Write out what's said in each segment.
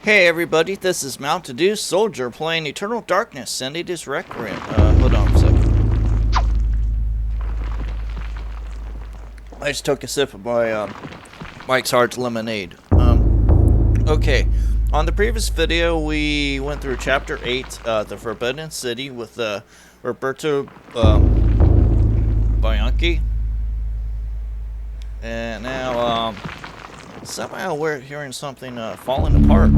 Hey everybody, this is Mountain Dew Soldier playing Eternal Darkness, Sanity's Requiem. Hold on a second. I just took a sip of my, Mike's Hard Lemonade. Okay. On the previous video, we went through Chapter 8, The Forbidden City, with, Roberto, Bianchi. And now, somehow we're hearing something, falling apart.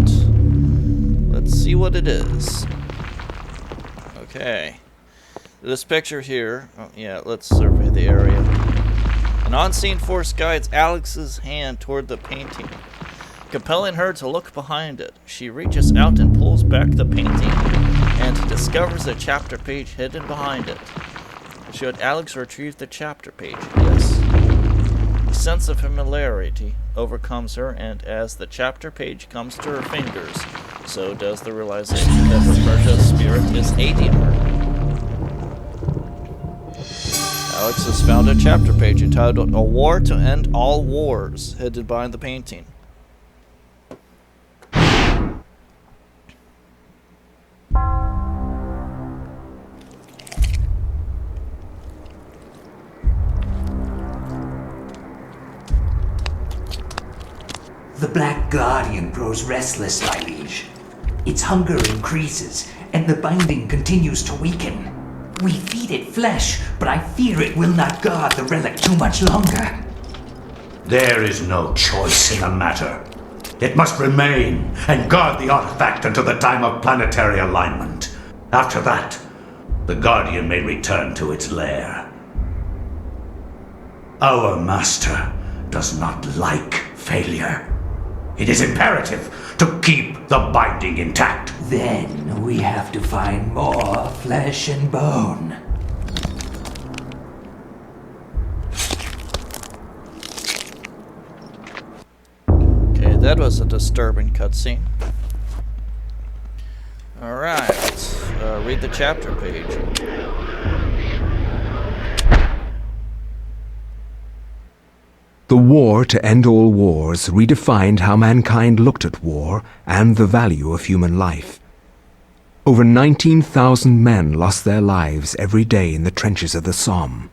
Let's see what it is. Okay. This picture here, let's survey the area. An unseen force guides Alex's hand toward the painting, compelling her to look behind it. She reaches out and pulls back the painting, and discovers a chapter page hidden behind it. Should Alex retrieve the chapter page? Yes. A sense of familiarity overcomes her, and as the chapter page comes to her fingers, so does the realization that Roberta's spirit is aiding her. Alex has found a chapter page entitled A War to End All Wars, hidden behind the painting. The Black Guardian grows restless, my liege. Its hunger increases, and the binding continues to weaken. We feed it flesh, but I fear it will not guard the relic too much longer. There is no choice in the matter. It must remain and guard the artifact until the time of planetary alignment. After that, the Guardian may return to its lair. Our master does not like failure. It is imperative to keep the binding intact. Then we have to find more flesh and bone. Okay, that was a disturbing cutscene. Alright, let's read the chapter page. The War to End All Wars redefined how mankind looked at war and the value of human life. Over 19,000 men lost their lives every day in the trenches of the Somme.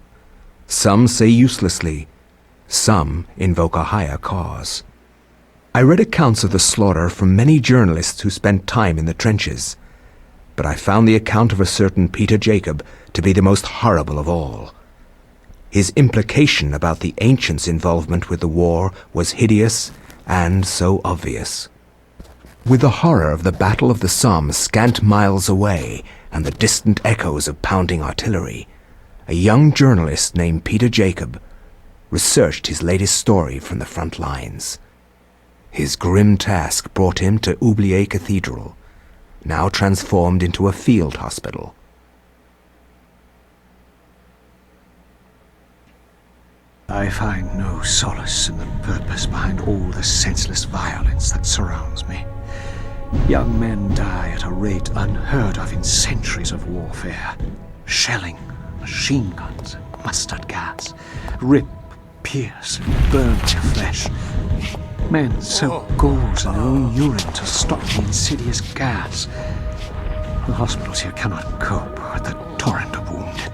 Some say uselessly, some invoke a higher cause. I read accounts of the slaughter from many journalists who spent time in the trenches, but I found the account of a certain Peter Jacob to be the most horrible of all. His implication about the ancients' involvement with the war was hideous and so obvious. With the horror of the Battle of the Somme scant miles away and the distant echoes of pounding artillery, a young journalist named Peter Jacob researched his latest story from the front lines. His grim task brought him to Oubliette Cathedral, now transformed into a field hospital. I find no solace in the purpose behind all the senseless violence that surrounds me. Young men die at a rate unheard of in centuries of warfare. Shelling, machine guns, and mustard gas rip, pierce, and burn to flesh. Men soak gauze in their own urine to stop the insidious gas. The hospitals here cannot cope with the torrent of wounded.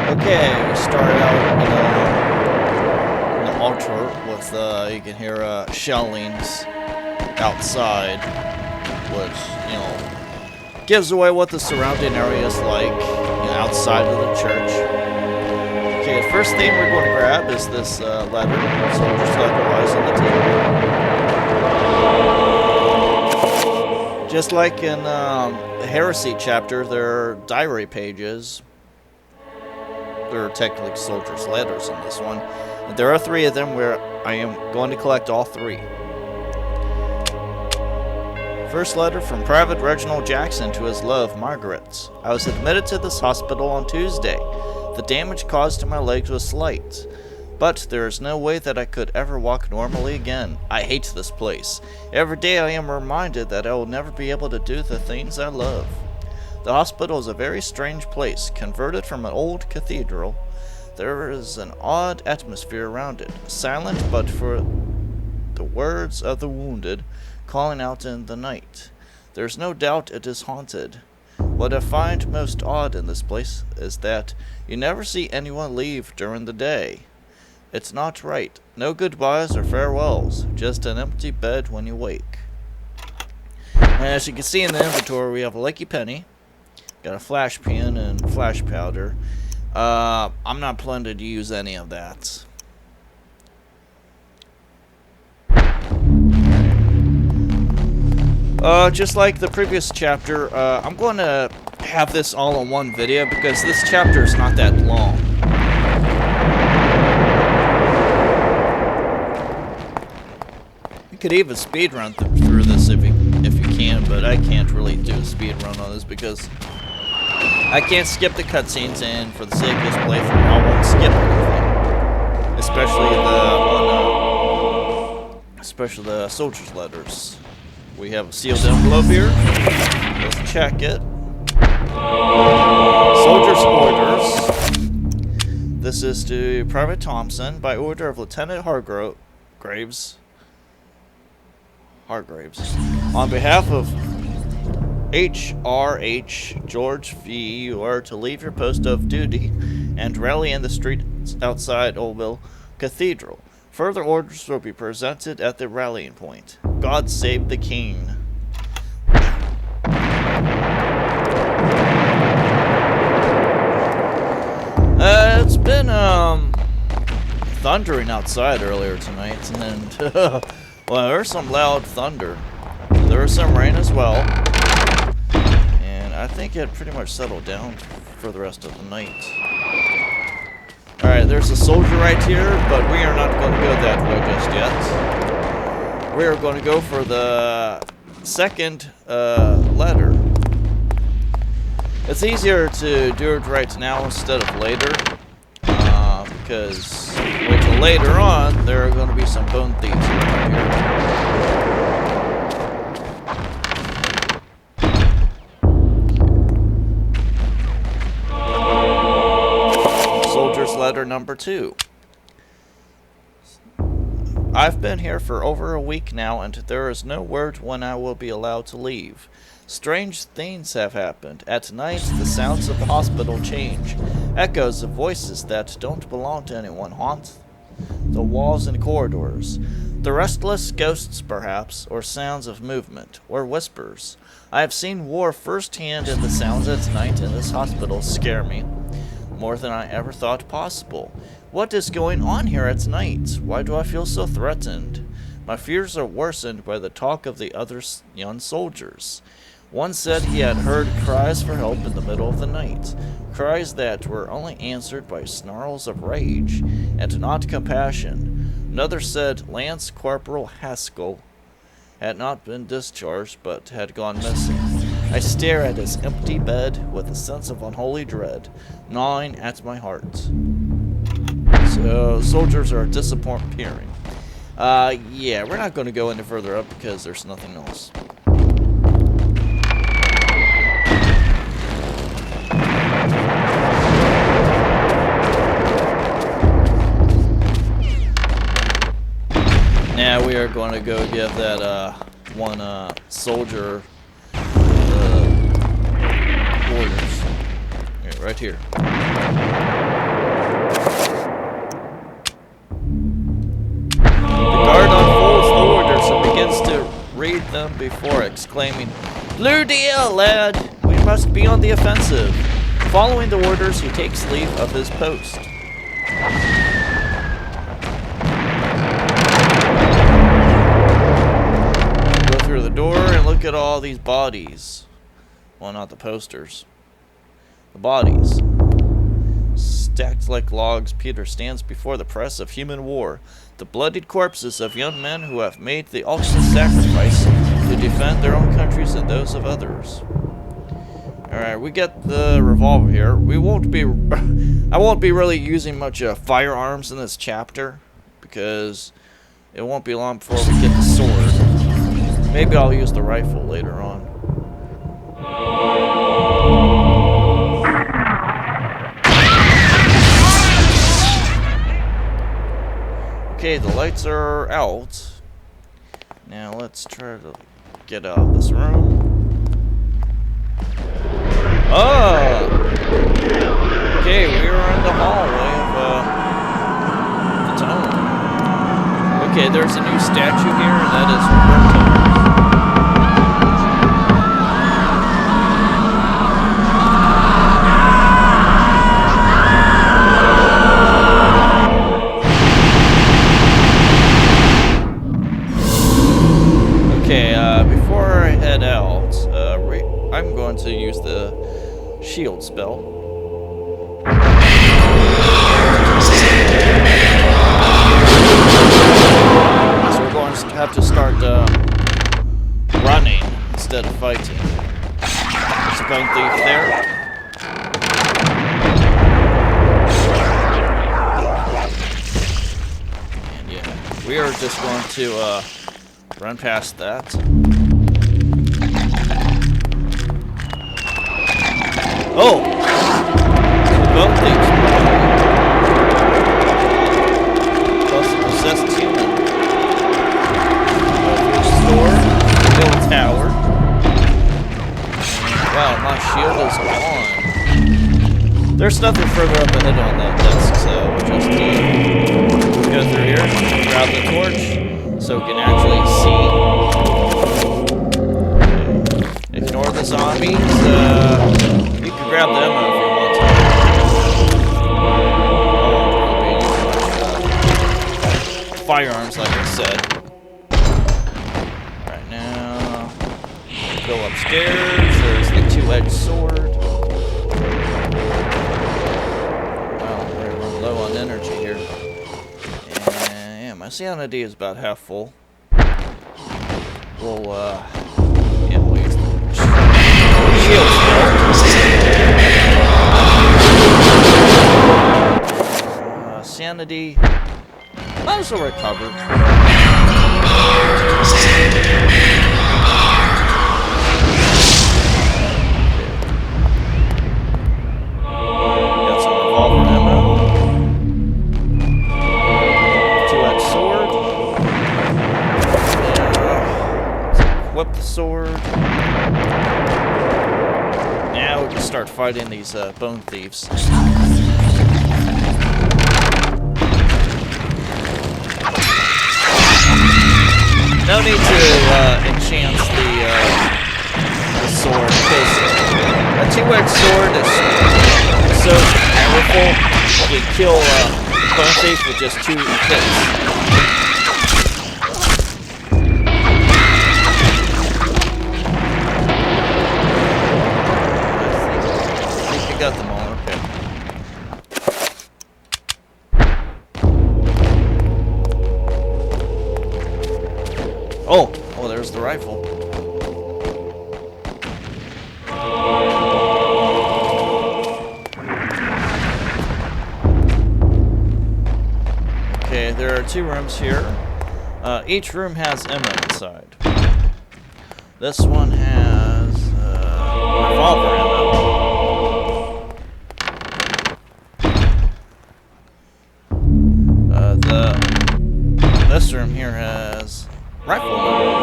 Okay, we start out in the altar with, you can hear, shellings outside, which, gives away what the surrounding area is like, outside of the church. Okay, the first thing we're going to grab is this, letter. Soldier's letter lies on the table. Just like in, the Heresy chapter, there are diary pages. There are technically soldiers' letters in this one. And there are 3 of them where I am going to collect all 3. First letter from Private Reginald Jackson to his love, Margaret. I was admitted to this hospital on Tuesday. The damage caused to my legs was slight, But there is no way that I could ever walk normally again. I hate this place. Every day I am reminded that I will never be able to do the things I love. The hospital is a very strange place, converted from an old cathedral. There is an odd atmosphere around it, silent but for the words of the wounded calling out in the night. There's no doubt it is haunted. What I find most odd in this place is that you never see anyone leave during the day. It's not right. No goodbyes or farewells, just an empty bed when you wake. And as you can see in the inventory, we have a Lucky Penny, got a flash pen and flash powder. I'm not planning to use any of that. Just like the previous chapter, I'm going to have this all in one video because this chapter is not that long. You could even speedrun through this if you can, but I can't really do a speedrun on this because I can't skip the cutscenes, and for the sake of this playthrough, I won't skip anything. Especially the soldiers' letters. We have a sealed envelope here. Let's check it. Soldiers' orders. This is to Private Thompson by order of Lieutenant Hargraves. On behalf of HRH George V, you are to leave your post of duty and rally in the streets outside Oldville Cathedral. Further orders will be presented at the rallying point. God save the King. It's been thundering outside earlier tonight, and well, there's some loud thunder. There was some rain as well, and I think it pretty much settled down for the rest of the night. Alright, there's a soldier right here, but we are not going to go that way just yet. We are going to go for the second letter. It's easier to do it right now instead of later, because wait till later on, there are going to be some bone thieves around here. Letter number 2. I've been here for over a week now, and there is no word when I will be allowed to leave. Strange things have happened. At night, the sounds of the hospital change. Echoes of voices that don't belong to anyone haunt the walls and corridors. The restless ghosts, perhaps, or sounds of movement, or whispers. I have seen war firsthand, and the sounds at night in this hospital scare me more than I ever thought possible. What is going on here at night? Why do I feel so threatened? My fears are worsened by the talk of the other young soldiers. One said he had heard cries for help in the middle of the night, cries that were only answered by snarls of rage and not compassion. Another said Lance Corporal Haskell had not been discharged but had gone missing. I stare at his empty bed with a sense of unholy dread, gnawing at my heart. So, soldiers are disappearing. Yeah, we're not going to go any further up because there's nothing else. Now we are going to go give that one soldier orders. Yeah, right here. The guard unfolds the orders and begins to read them before exclaiming, "Blue deal, lad! We must be on the offensive." Following the orders, he takes leave of his post. Go through the door and look at all these bodies. Well, not the posters. The bodies. Stacked like logs, Peter stands before the press of human war. The bloodied corpses of young men who have made the ultimate sacrifice to defend their own countries and those of others. Alright, we get the revolver here. We won't be... I won't be really using much firearms in this chapter, because it won't be long before we get the sword. Maybe I'll use the rifle later on. Okay, the lights are out. Now let's try to get out of this room. Oh! Okay, we are in the hallway of the tunnel. Okay, there's a new statue here, and that is Roberto. Before I head out, I'm going to use the shield spell. So we're going to have to start running instead of fighting. There's a bone thief there. And yeah, we are just going to run past that. Oh! Bone thieves. Plus a possessed human. Go through the store. Kill a tower. Wow, my shield is gone. There's nothing further up ahead on that desk, so we'll just go through here, grab the torch, so we can actually see. Ignore the zombies. You can grab the ammo if you want to. Firearms, like I said. Alright, now go upstairs. There's the two-edged sword. Wow, we're running low on energy here. And yeah, my sanity is about half full. We'll we'll use the shield spell. Sanity. Might as well recover. Got some revolver ammo. Two-edged sword. Equip the sword. Now we can start fighting these bone thieves. No need to enchant the sword, because a two-edged sword is so powerful. We kill bone thieves with just 2 hits. Got them all, okay. Oh, there's the rifle. Okay, there are 2 rooms here. Each room has ammo inside. This one has revolver ammo. This room here has rifle ammo.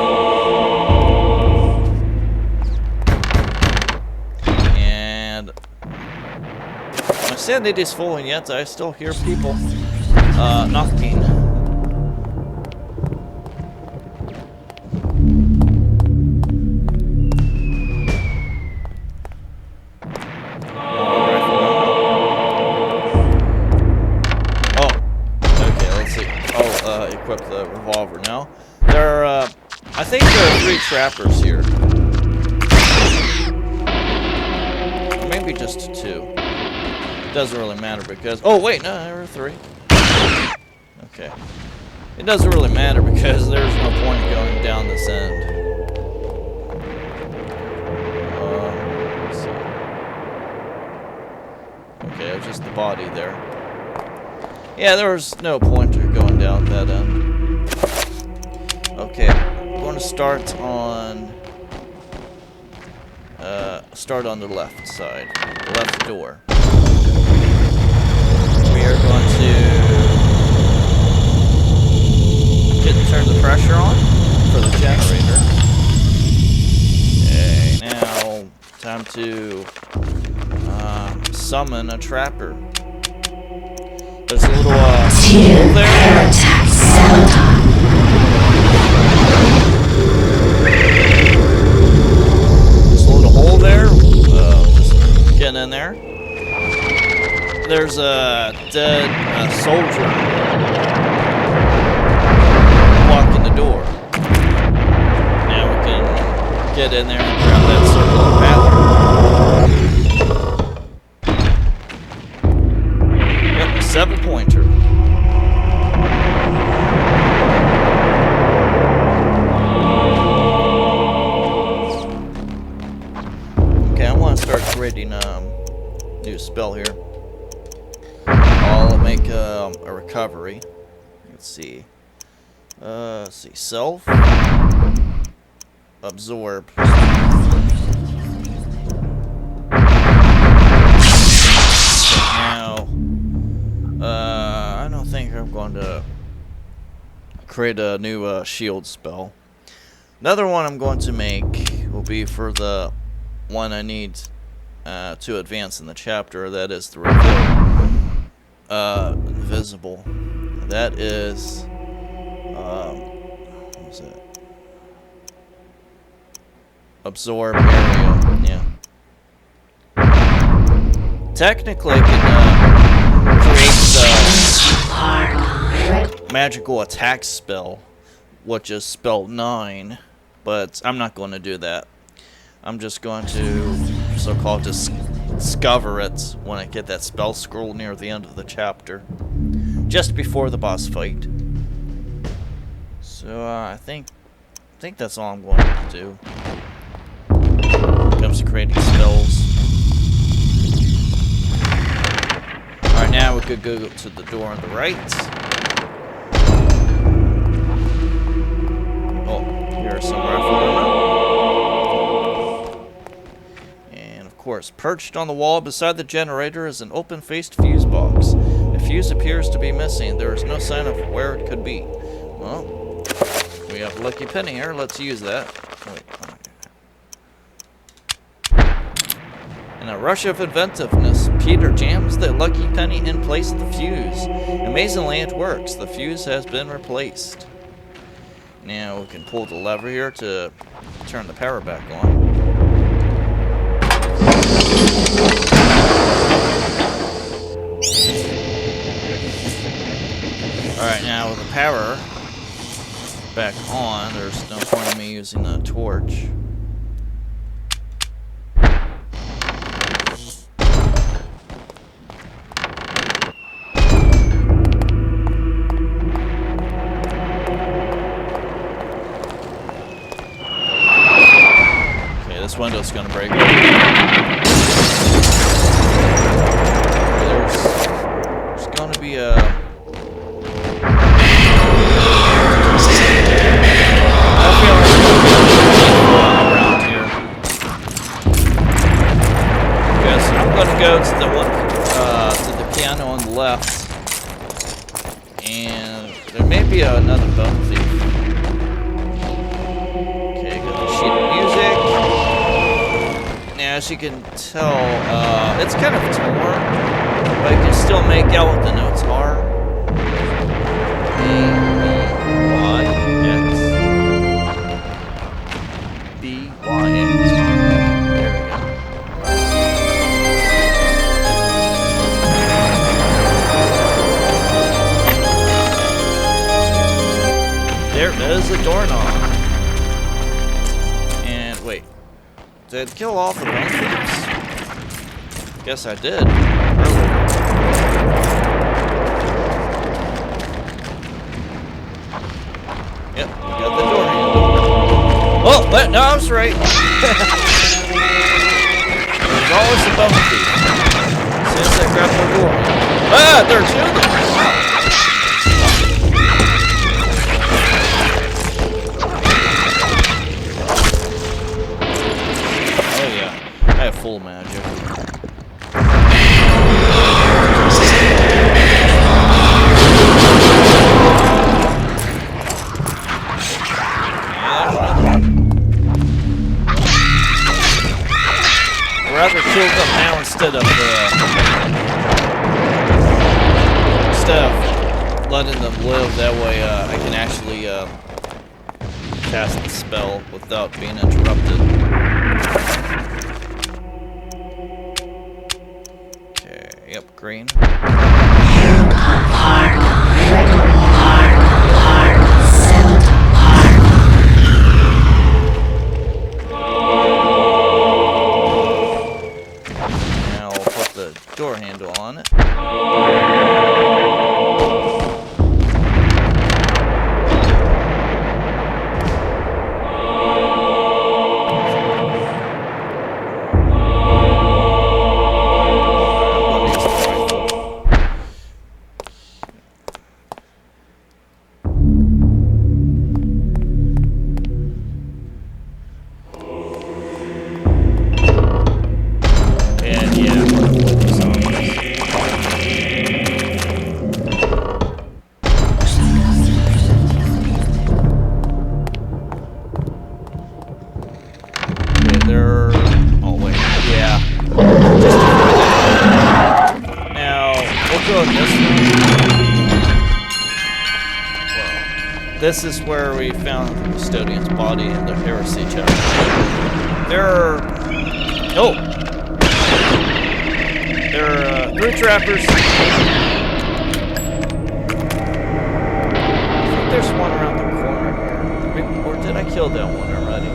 And my sanity is full, and yet I still hear people knocking. Equip the revolver now. There are, I think there are 3 trappers here. Maybe just 2. It doesn't really matter because... Oh, wait, no, there are 3. Okay. It doesn't really matter because there's no point going down this end. Let's see. Okay, just the body there. Yeah, there was no pointer going down that end. Okay, I'm going to start on the left side, the left door. We are going to turn the pressure on for the generator. Okay, now time to summon a trapper. There's a little hole there. There's a little hole there. Just getting in there. There's a dead soldier blocking the door. Now we can get in there and grab that circular pattern. Yep, 7-pointer. Okay, I want to start creating a new spell here. I'll make a recovery. Let's see. Self. Absorb. Now, I don't think I'm going to create a new shield spell. Another one I'm going to make will be for the one I need to advance in the chapter. That is the reveal. Invisible. That is, what was it? Absorb area. Yeah. Technically, I can create the magical attack spell, which is spell 9, but I'm not going to do that. I'm just going to so-called discover it when I get that spell scroll near the end of the chapter, just before the boss fight. So I think that's all I'm going to do. When it comes to creating spells. All right, now we could go to the door on the right. Oh, here's some rifle ammo. Of course, perched on the wall beside the generator is an open-faced fuse box. A fuse appears to be missing. There is no sign of where it could be. Well, we have a lucky penny here. Let's use that. Wait. In a rush of inventiveness, Peter jams the lucky penny in place of the fuse. Amazingly, it works. The fuse has been replaced. Now we can pull the lever here to turn the power back on. Alright, now with the power back on, there's no point in me using a torch. Okay, this window's gonna break. There's gonna be a... Go to the one to the piano on the left, and there may be another bone thief. Okay, got the sheet of music. Now, as you can tell, it's kind of torn, but you can still make out what the notes are. B, Y, X. There is a doorknob. And wait, did I kill all the bone thieves? Guess I did. Yep, we got the door handle. Oh, what? No, I was right. There's always a bone thief. So as I grab the door. Ah, there are two of them! Oh yeah, I have full magic. I'd rather kill them now instead of letting them live. That way I can actually cast the spell without being interrupted. Okay, yep, green. Now I'll put the door handle on it. And yeah, I'm gonna put these on. Okay, they're. Oh wait, yeah. Now we'll go this way. Well, this is where we found the custodian's body in the heresy chest. There are. Oh. There are 3 trappers. I think there's one around the corner here. Or did I kill that one already?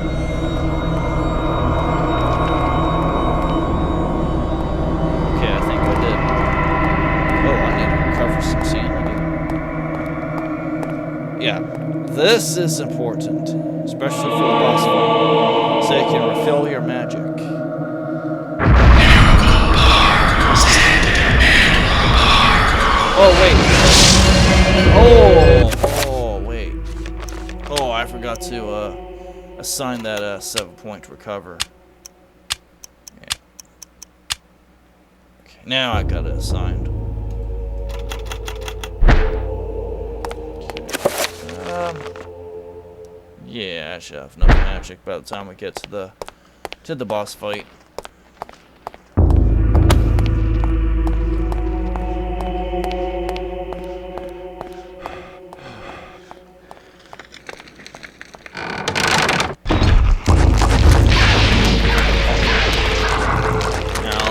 Okay, I think I did. Oh, I need to recover some sanity. Yeah, this is important, especially for the boss fight, so you can refill your magic. Oh, wait. Oh, wait. Oh, I forgot to assign that 7-point recover. Yeah. Okay, now I got it assigned. Okay. Yeah, I should have enough magic by the time we get to the boss fight.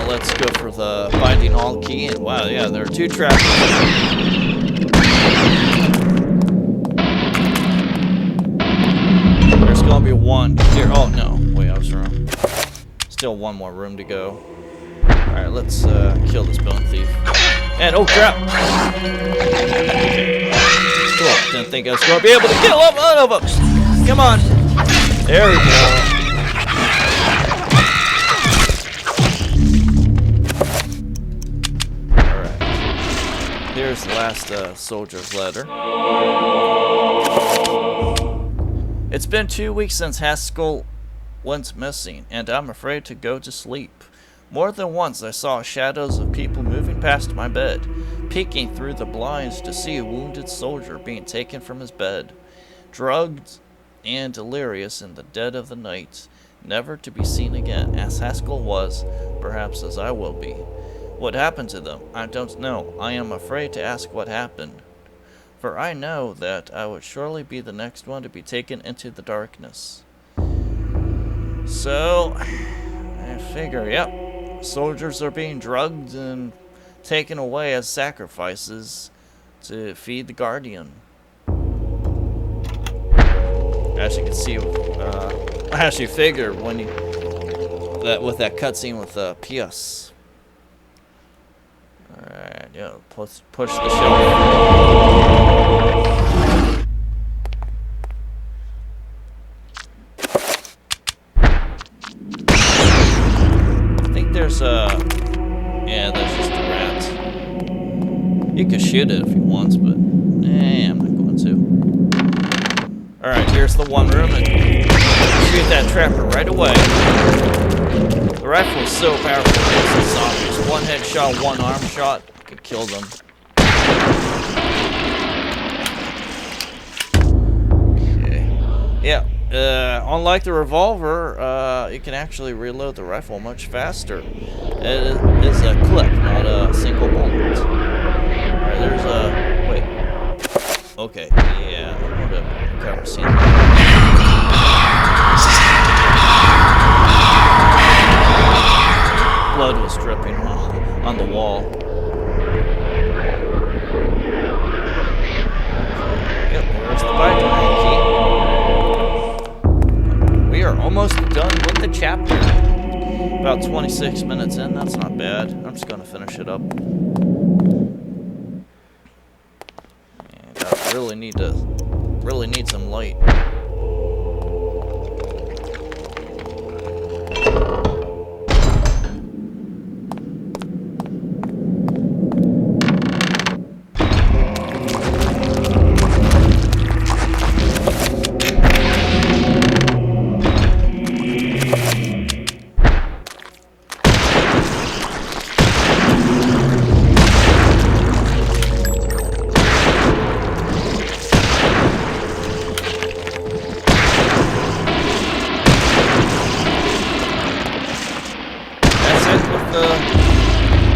Let's go for the binding all key, and wow, yeah, there are 2 traps. There's gonna be 1 here. Oh no, wait, I was wrong. Still 1 more room to go. Alright, let's kill this bone thief. And oh crap! Cool, didn't think I was gonna be able to kill one of them! Come on! There we go. Here's the last soldier's letter. It's been 2 weeks since Haskell went missing, and I'm afraid to go to sleep. More than once I saw shadows of people moving past my bed, peeking through the blinds to see a wounded soldier being taken from his bed, drugged and delirious in the dead of the night, never to be seen again, as Haskell was, perhaps as I will be. What happened to them? I don't know. I am afraid to ask what happened, for I know that I would surely be the next one to be taken into the darkness. So, I figure, yep, soldiers are being drugged and taken away as sacrifices to feed the Guardian. As you can see, I actually figured when that with that cutscene with Pius. Alright, yeah, push the shelf. I think there's yeah, that's just a if he wants, but I'm not going to. Alright, here's the one room, and shoot that trapper right away. The rifle is so powerful against the zombies. One headshot, one arm shot could kill them. Okay. Yeah. Unlike the revolver, you can actually reload the rifle much faster. It is a clip, not a single bullet. Alright, there's a... wait. Okay, yeah, I'm gonna cover scene. Blood was dripping on the wall. Yep, there's the Vitamine key. We are almost done with the chapter. About 26 minutes in, that's not bad. I'm just gonna finish it up. And I really need some light.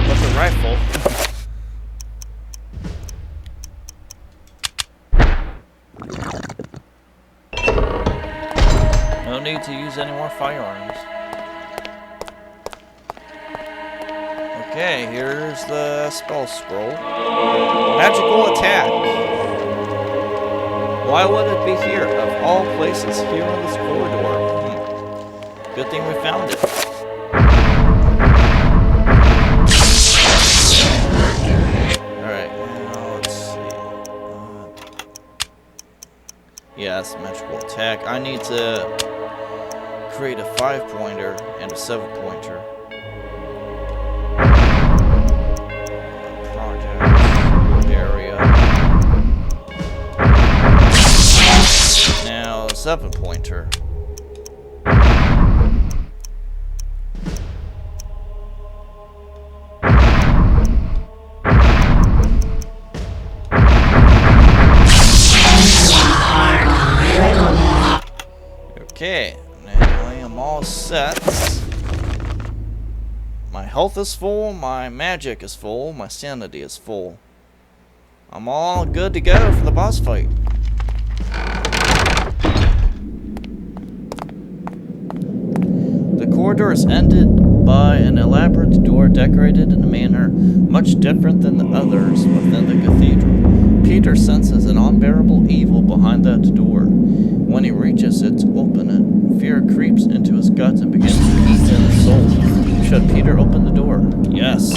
With the rifle. No need to use any more firearms. Okay, here's the spell scroll. Magical attack. Why would it be here? Of all places, here in this corridor. Good thing we found it. Yeah, that's a magical attack. I need to create a 5-pointer and a 7-pointer. Project area. Now, 7-pointer. Okay, now I am all set. My health is full, my magic is full, my sanity is full. I'm all good to go for the boss fight. The corridor is ended by an elaborate door decorated in a manner much different than the others within the cathedral. Peter senses an unbearable evil behind that door. When he reaches it to open it, fear creeps into his guts and begins to eat in his soul. Should Peter open the door? Yes.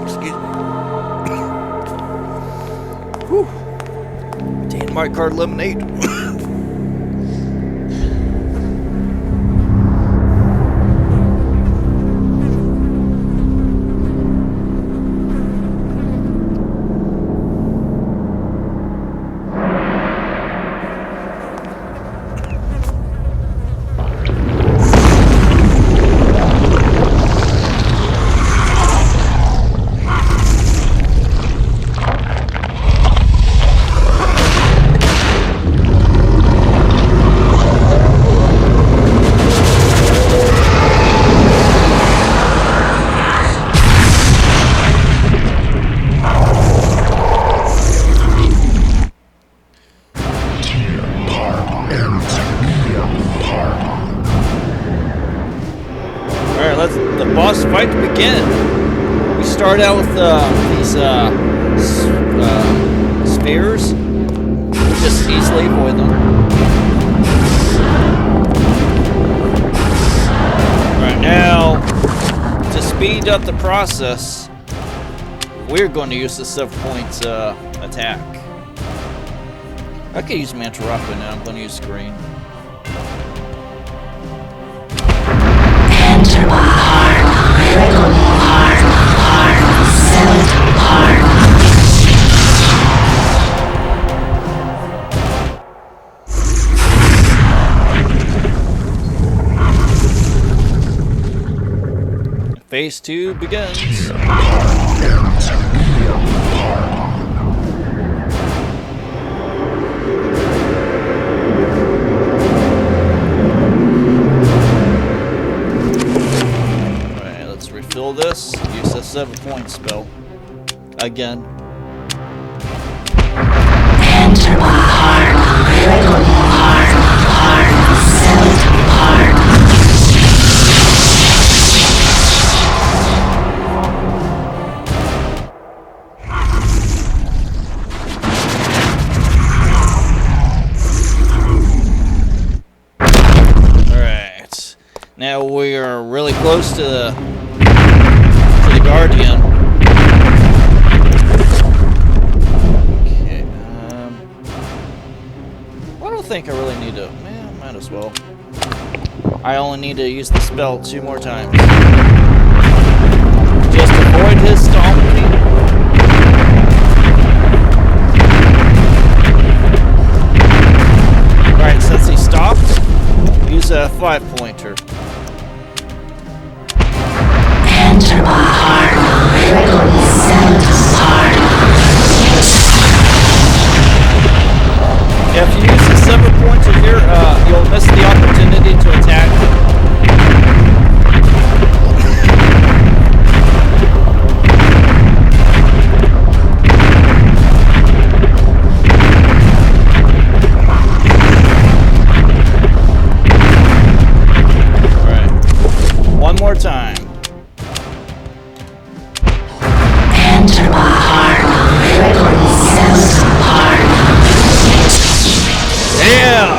Excuse me. Whew. My card lemonade. Boss fight to begin. We start out with these spears. Just easily avoid them. Right now, to speed up the process we're going to use the 7-point attack. I could use Mantra Rock, but now I'm going to use Screen. Enter my heart, critical heart, Celtic heart. Phase 2 begins. Alright, let's refill this. Use the 7-point spell. Again. Enter my heart, critical heart, Celtic heart. Now we are really close to the Guardian. Okay, I don't think I really need to. Man, might as well. I only need to use the spell 2 more times. Just avoid his stomping. Alright, since he stopped, use a 5-pointer. Enter my heart, critical heart. If you use the 7-pointer here, you'll miss the opportunity to attack. Alright. One more time. Enter my heart, critical heart. Yeah!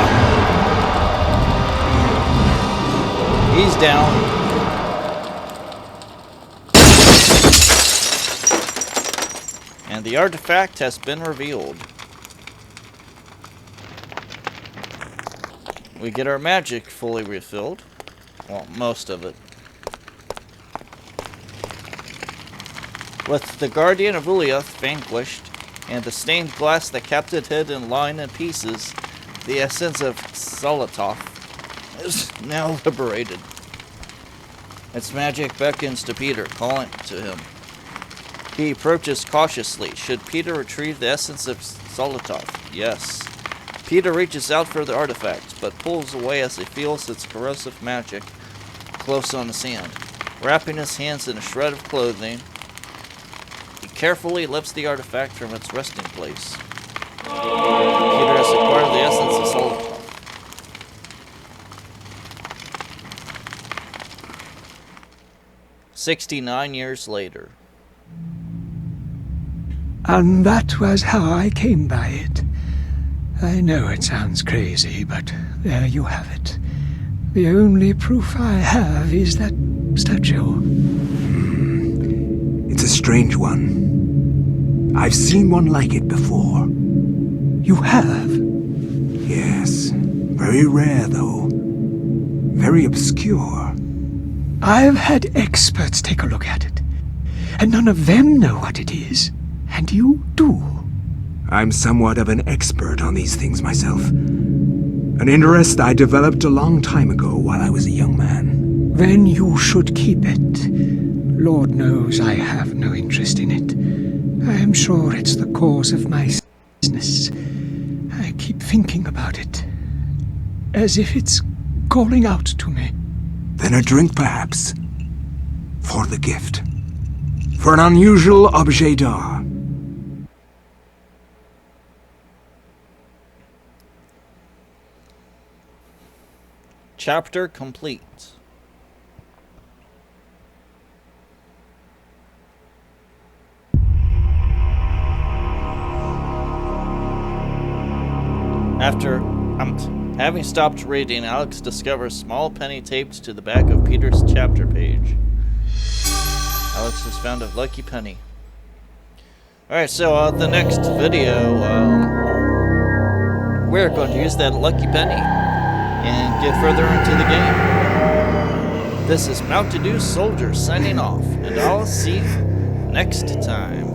He's down. And the artifact has been revealed. We get our magic fully refilled. Well, most of it. With the Guardian of Ulyaoth vanquished, and the stained glass that kept it hid in line in pieces, the essence of Xolototh is now liberated. Its magic beckons to Peter, calling to him. He approaches cautiously. Should Peter retrieve the essence of Xolototh? Yes. Peter reaches out for the artifact, but pulls away as he feels its corrosive magic close on his hand. Wrapping his hands in a shred of clothing, he carefully lifts the artifact from its resting place. Peter has acquired the essence of Xolototh. 69 years later. And that was how I came by it. I know it sounds crazy, but there you have it. The only proof I have is that statue. It's a strange one. I've seen one like it before. You have? Yes. Very rare, though. Very obscure. I've had experts take a look at it, and none of them know what it is. And you do. I'm somewhat of an expert on these things myself. An interest I developed a long time ago while I was a young man. Then you should keep it. Lord knows I have no interest in it. I am sure it's the cause of my sadness. I keep thinking about it, as if it's calling out to me. Then a drink, perhaps. For the gift. For an unusual objet d'art. Chapter complete. After having stopped reading, Alex discovers small penny taped to the back of Peter's chapter page. Alex has found a lucky penny. Alright, so the next video, we're going to use that lucky penny and get further into the game. This is Mountain Dew Soldier signing off, and I'll see you next time.